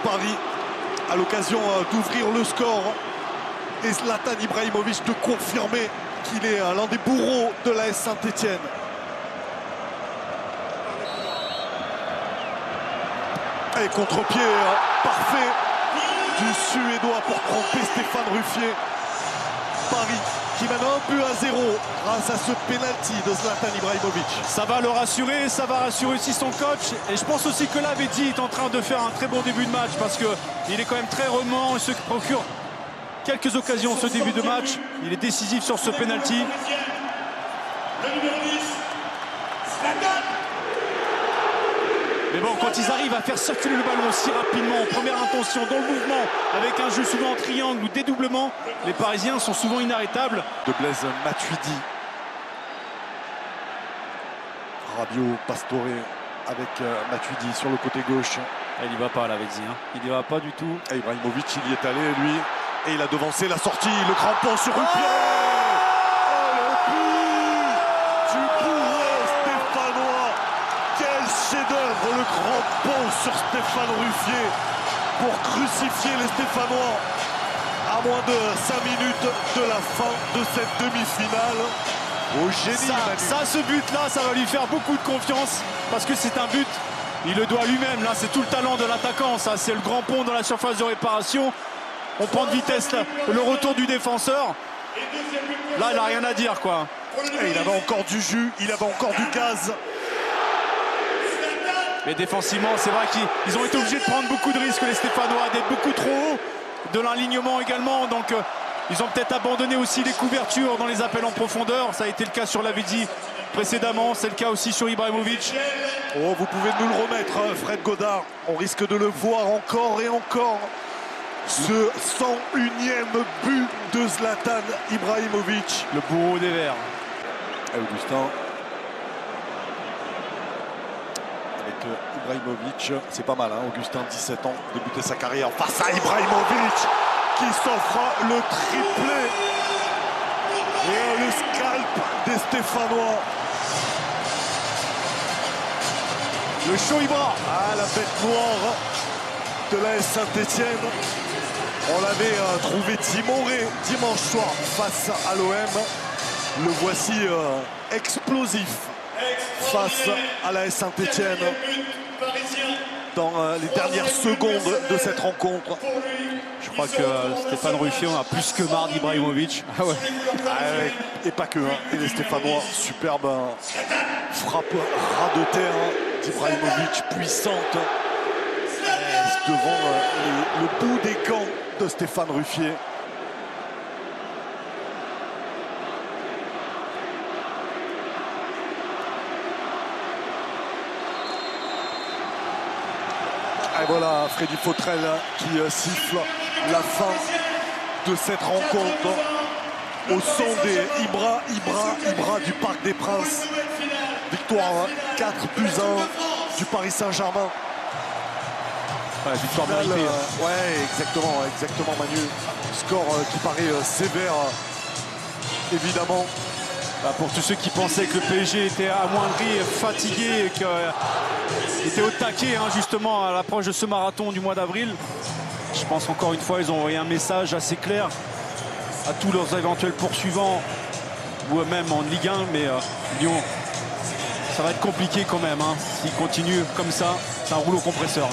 Paris à l'occasion d'ouvrir le score. Et Zlatan Ibrahimovic de confirmer qu'il est l'un des bourreaux de l'AS Saint-Étienne. Et contre-pied parfait du Suédois pour tromper Stéphane Ruffier. Paris qui mène 1-0 grâce à ce penalty de Zlatan Ibrahimovic. Ça va le rassurer, ça va rassurer aussi son coach. Et je pense aussi que Lavezzi est en train de faire un très bon début de match parce qu'il est quand même très remuant et se procure quelques occasions ce début de match. Il est décisif sur ce penalty. Mais bon, quand ils arrivent à faire circuler le ballon aussi rapidement, en première intention, dans le mouvement, avec un jeu souvent en triangle ou dédoublement, les Parisiens sont souvent inarrêtables. De Blaise Matuidi. Rabiot, Pastore avec Matuidi sur le côté gauche. Il n'y va pas, Lavezzi, hein. Il n'y va pas du tout. Et Ibrahimovic, il y est allé, lui. Et il a devancé la sortie, le crampon sur Ruffier. Oh, le but du bourreau stéphanois. Quel chef-d'œuvre, le crampon sur Stéphane Ruffier pour crucifier les Stéphanois à moins de 5 minutes de la fin de cette demi-finale. Au génie, ce but-là, ça va lui faire beaucoup de confiance parce que c'est un but, il le doit lui-même. Là, c'est tout le talent de l'attaquant. Ça, c'est le grand pont dans la surface de réparation. On prend de vitesse là, le retour du défenseur. Là, il n'a rien à dire, quoi. Et il avait encore du jus, il avait encore du gaz. Mais défensivement, c'est vrai qu'ils ont été obligés de prendre beaucoup de risques, les Stéphanois, d'être beaucoup trop haut, de l'alignement également. Donc, ils ont peut-être abandonné aussi les couvertures dans les appels en profondeur. Ça a été le cas sur Lavezzi précédemment, c'est le cas aussi sur Ibrahimovic. Oh, vous pouvez nous le remettre, Fred Godard. On risque de le voir encore et encore. Ce 101e but de Zlatan Ibrahimovic. Le bourreau des Verts. Augustin. Avec Ibrahimovic, c'est pas mal, hein. Augustin, 17 ans, débuté sa carrière face à Ibrahimovic qui s'offre le triplé. Et le scalp des Stéphanois. Le show Ibra, la bête noire de l'AS Saint-Étienne. On l'avait trouvé timoré dimanche soir face à l'OM. Le voici explosif face à l'AS Saint-Étienne dans les dernières secondes de cette rencontre. Je crois que Stéphane Ruffier a plus que marre d'Ibrahimovic. Ah ouais. Et pas que. Et les Stéphanois, superbe frappe ras de terre d'Ibrahimovic, puissante. Devant le bout des gants de Stéphane Ruffier. Et voilà Freddy Fautrel qui siffle la fin de cette rencontre au son des Ibra du Parc des Princes. Victoire 4-1 du Paris Saint-Germain. Victoire méritée. Ouais, exactement Manu. Score qui paraît sévère, évidemment. Pour tous ceux qui pensaient que le PSG était amoindri, fatigué, et qu'il était au taquet justement à l'approche de ce marathon du mois d'avril. Je pense encore une fois, ils ont envoyé un message assez clair à tous leurs éventuels poursuivants, ou même en Ligue 1, mais Lyon, ça va être compliqué quand même. S'ils continuent comme ça, c'est un rouleau compresseur.